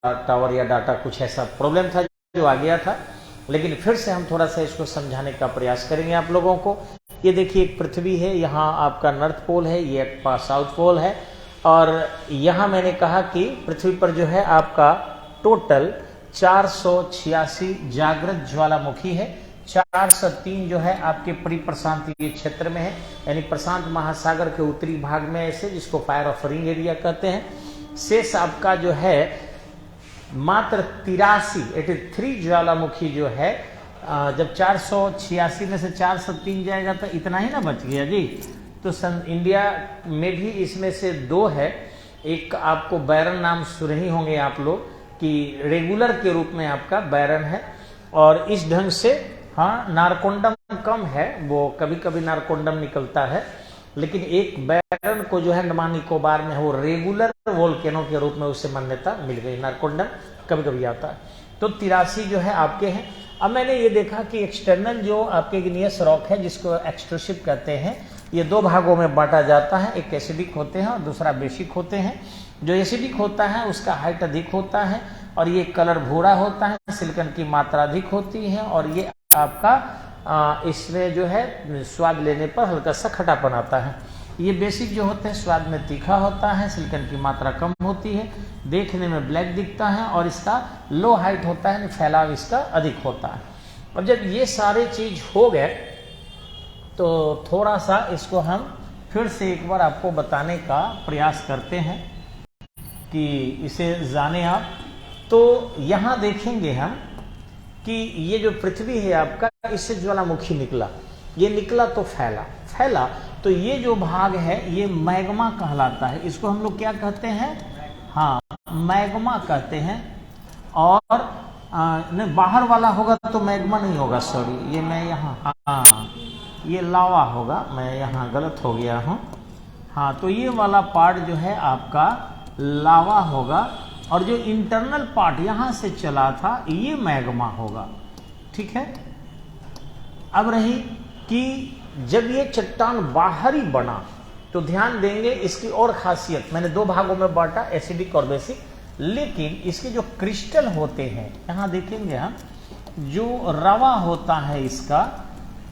Tower या data कुछ ऐसा प्रॉब्लम था जो आ गया था, लेकिन फिर से हम थोड़ा सा इसको समझाने का प्रयास करेंगे आप लोगों को। ये देखिए एक पृथ्वी है, यहाँ आपका नॉर्थ पोल है, ये आपका साउथ पोल है, और यहाँ मैंने कहा कि पृथ्वी पर जो है आपका टोटल 486 जागृत ज्वालामुखी है, 403 जो है आपके परिप्रशांतीय क्षेत्र में है, यानी प्रशांत महासागर के उत्तरी भाग में ऐसे, जिसको फायर ऑफ रिंग एरिया कहते हैं। शेष आपका जो है मात्र 83 ज्वालामुखी जो है, जब 486 में से 403 जाएगा तो इतना ही ना बच गया जी। तो इंडिया में भी इसमें से 2 है, एक आपको बैरन नाम सुने ही होंगे आप लोग कि रेगुलर के रूप में आपका बैरन है, और इस ढंग से हाँ नारकोंडम कम है, वो कभी कभी नारकोंडम निकलता है, लेकिन एक बैरन को जो है अंडमान निकोबार में वो रेगुलर वोल्केनो के रूप में उसे मान्यता मिल गई। नारकोंडम कभी कभी आता है। तो 83 जो है आपके हैं। अब मैंने ये देखा कि एक्सटर्नल जो आपके इग्नियस रॉक है, जिसको एक्सट्रूसिव कहते हैं, ये 2 भागों में बांटा जाता है, एक एसिडिक होते हैं और दूसरा बेसिक होते हैं। जो एसिडिक होता है उसका हाइट अधिक होता है और ये कलर भूरा होता है, सिलिकॉन की मात्रा अधिक होती है, और ये आपका इसमें जो है स्वाद लेने पर हल्का सा खटापन आता है। ये बेसिक जो होते हैं स्वाद में तीखा होता है, सिलिकॉन की मात्रा कम होती है, देखने में ब्लैक दिखता है, और इसका लो हाइट होता है, फैलाव इसका अधिक होता है। अब जब ये सारे चीज हो गए तो थोड़ा सा इसको हम फिर से एक बार आपको बताने का प्रयास करते हैं कि इसे जाने आप। तो यहाँ देखेंगे हम कि ये जो पृथ्वी है आपका, इससे ज्वालामुखी निकला, ये निकला तो फैला, तो ये जो भाग है ये मैग्मा कहलाता है। इसको हम लोग क्या कहते हैं? हाँ, मैग्मा कहते हैं। और नहीं, बाहर वाला होगा तो मैग्मा नहीं होगा, सॉरी, ये मैं यहाँ, हाँ ये लावा होगा, मैं यहाँ गलत हो गया हूँ। हाँ, तो ये वाला पार्ट जो है आपका लावा होगा, और जो इंटरनल पार्ट यहाँ से चला था ये मैग्मा होगा। ठीक है। अब रही कि जब ये चट्टान बाहरी बना तो ध्यान देंगे इसकी और खासियत, मैंने 2 भागों में बांटा, एसिडिक और बेसिक, लेकिन इसके जो क्रिस्टल होते हैं यहाँ देखेंगे हम, जो रवा होता है इसका,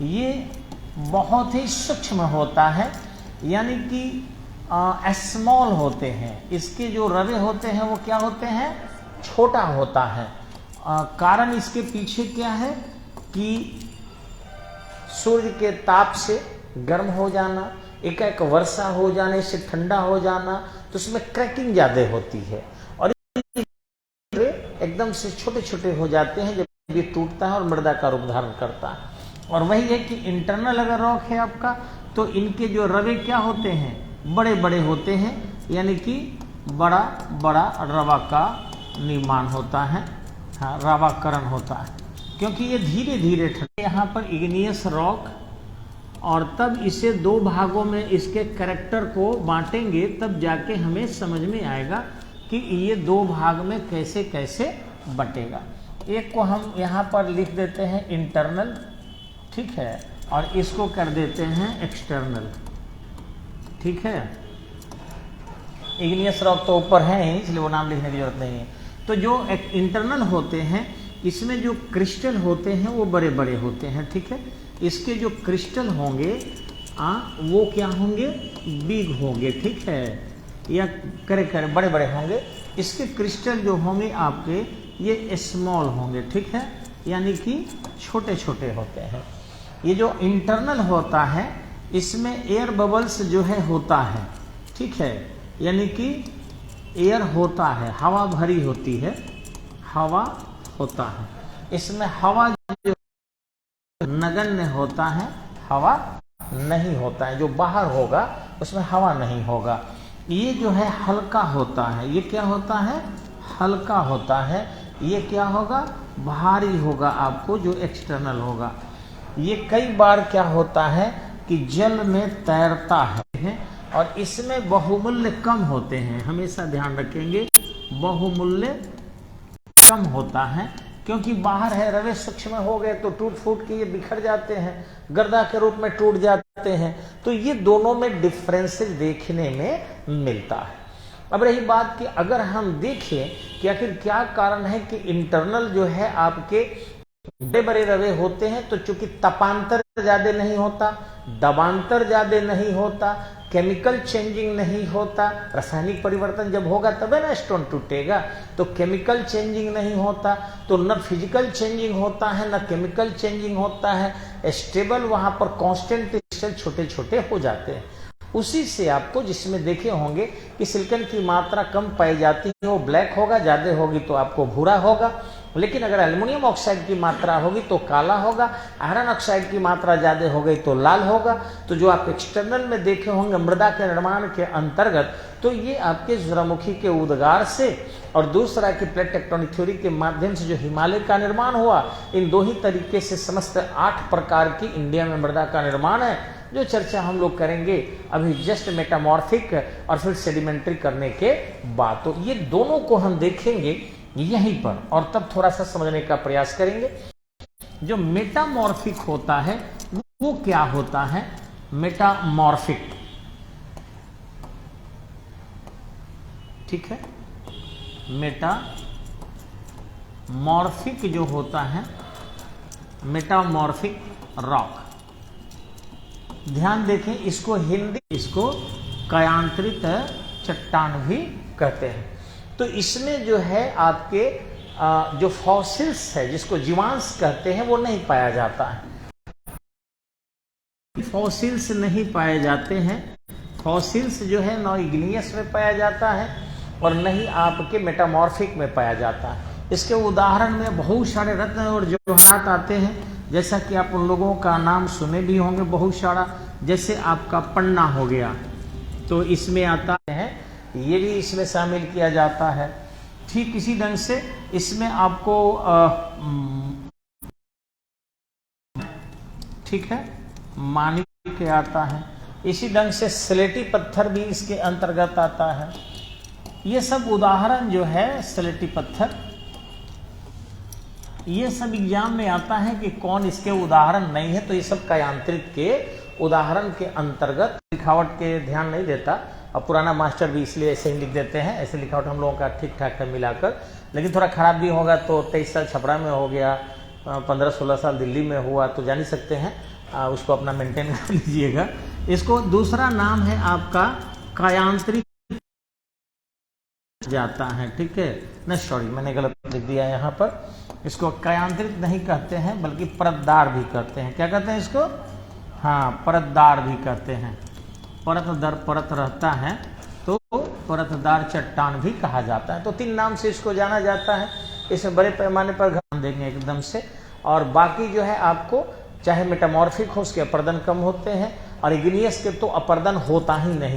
ये बहुत ही सूक्ष्म होता है, यानी कि स्मॉल होते हैं। इसके जो रवे होते हैं वो क्या होते हैं? छोटा होता है। कारण इसके पीछे क्या है कि सूर्य के ताप से गर्म हो जाना, एकाएक वर्षा हो जाने से ठंडा हो जाना, तो उसमें क्रैकिंग ज्यादा होती है, और एकदम से छोटे छोटे हो जाते हैं जब ये टूटता है और मृदा का रूप धारण करता है। और वही है कि इंटरनल अगर रॉक है आपका, तो इनके जो रवे क्या होते हैं? बड़े बड़े होते हैं, यानी कि बड़ा बड़ा रवा का निर्माण होता है, हाँ, रवाकरण होता है, क्योंकि ये धीरे धीरे ठंडे। यहाँ पर इग्नियस रॉक, और तब इसे 2 भागों में इसके कैरेक्टर को बांटेंगे, तब जाके हमें समझ में आएगा कि ये 2 भाग में कैसे कैसे बटेगा। एक को हम यहाँ पर लिख देते हैं इंटरनल, ठीक है, और इसको कर देते हैं एक्सटर्नल। ठीक है। इग्नियस रॉक तो ऊपर है ही, इसलिए वो नाम लिखने की जरूरत नहीं है। तो जो इंटरनल होते हैं, इसमें जो क्रिस्टल होते हैं वो बड़े बड़े होते हैं। ठीक है। इसके जो क्रिस्टल होंगे वो क्या होंगे? बिग होंगे। ठीक है, या करे बड़े बड़े होंगे। इसके क्रिस्टल जो होंगे आपके, ये स्मॉल होंगे। ठीक है, यानी कि छोटे छोटे होते हैं। ये जो इंटरनल होता है, इसमें एयर बबल्स जो है होता है। ठीक है, यानी कि एयर होता है, हवा भरी होती है, हवा होता है। इसमें हवा जो नगण्य होता है, हवा नहीं होता है। जो बाहर होगा उसमें हवा नहीं होगा। ये जो है हल्का होता है। ये क्या होता है? हल्का होता है। ये क्या होगा? भारी होगा आपको, जो एक्सटर्नल होगा। ये कई बार क्या होता है कि जल में तैरता है, और इसमें बहुमूल्य कम होते हैं। हमेशा ध्यान रखेंगे, बहुमूल्य कम होता है, क्योंकि बाहर है, रवे सूक्ष्म हो गए तो टूट फूट के ये बिखर जाते हैं, गर्दा के रूप में टूट जाते हैं। तो ये दोनों में डिफरेंसेस देखने में मिलता है। अब रही बात कि अगर हम देखें कि आखिर क्या कारण है कि इंटरनल जो है आपके बड़े बड़े रवे होते हैं, तो चूंकि तपांतर ज्यादा नहीं होता, दबांतर ज्यादा नहीं होता, केमिकल चेंजिंग नहीं होता, रासायनिक परिवर्तन जब होगा तबे ना स्टोन टूटेगा, तो केमिकल चेंजिंग नहीं होता, तो न फिजिकल चेंजिंग होता है न केमिकल चेंजिंग होता है, स्टेबल वहां पर कांस्टेंट क्रिस्टल छोटे छोटे हो जाते हैं। उसी से आपको जिसमें देखे होंगे कि सिलिकॉन की मात्रा कम पाई जाती है वो ब्लैक होगा, ज्यादा होगी तो आपको भूरा होगा, लेकिन अगर एल्युमिनियम ऑक्साइड की मात्रा होगी तो काला होगा, आयरन ऑक्साइड की मात्रा ज्यादा हो गई तो लाल होगा। तो जो आप एक्सटर्नल में देखे होंगे मृदा के निर्माण के अंतर्गत, तो ये आपके ज्वालामुखी के उद्गार से और दूसरा की प्लेट टेक्टोनिक थ्योरी के माध्यम से जो हिमालय का निर्माण हुआ, इन दो ही तरीके से समस्त 8 प्रकार की इंडिया में मृदा का निर्माण है, जो चर्चा हम लोग करेंगे अभी जस्ट मेटामॉर्फिक और फिर सेडिमेंट्री करने के बाद। तो ये दोनों को हम देखेंगे यहीं पर और तब थोड़ा सा समझने का प्रयास करेंगे। जो मेटामॉर्फिक होता है वो क्या होता है? मेटामॉर्फिक, ठीक है, मेटामॉर्फिक जो होता है, मेटामॉर्फिक रॉक, ध्यान देखें, इसको हिंदी इसको कायांतरित चट्टान भी कहते हैं। तो इसमें जो है आपके जो फॉसिल्स है जिसको जीवांश कहते हैं वो नहीं पाया जाता है, फॉसिल्स नहीं पाए जाते हैं। फॉसिल्स जो है न इग्नियस में पाया जाता है और न ही आपके मेटामॉर्फिक में पाया जाता है। इसके उदाहरण में बहुत सारे रत्न और जवाहरात आते हैं, जैसा कि आप उन लोगों का नाम सुने भी होंगे बहुत सारा, जैसे आपका पन्ना हो गया तो इसमें आता है, ये भी इसमें शामिल किया जाता है। ठीक इसी ढंग से इसमें आपको ठीक है माणिक आता है, इसी ढंग से स्लेटी पत्थर भी इसके अंतर्गत आता है। ये सब उदाहरण जो है स्लेटी पत्थर, ये सब एग्जाम में आता है कि कौन इसके उदाहरण नहीं है, तो ये सब कायांतरित के उदाहरण के अंतर्गत। लिखावट के ध्यान नहीं देता, अब पुराना मास्टर भी इसलिए ऐसे ही लिख देते हैं, ऐसे लिखावट हम लोगों का ठीक ठाक है मिलाकर, लेकिन थोड़ा खराब भी होगा तो 23 साल छपरा में हो गया, 15-16 साल दिल्ली में हुआ, तो जान ही सकते हैं, उसको अपना मेंटेन कर लीजिएगा। इसको दूसरा नाम है आपका कायांतरित जाता है, ठीक है ना, सॉरी मैंने गलत लिख दिया यहाँ पर, इसको कायांतरित नहीं कहते हैं बल्कि परतदार भी कहते हैं। क्या कहते हैं इसको? हाँ, परतदार भी कहते हैं। परत दर परत रहता है तो परतदार चट्टान भी कहा जाता है। तो 3 नाम से इसको जाना जाता है। इसमें बड़े पैमाने पर ध्यान देंगे एकदम से, और बाकी जो है आपको चाहे मेटामॉर्फिक हो उसके अपर्दन कम होते हैं और इग्नियस के तो अपर्दन होता ही नहीं।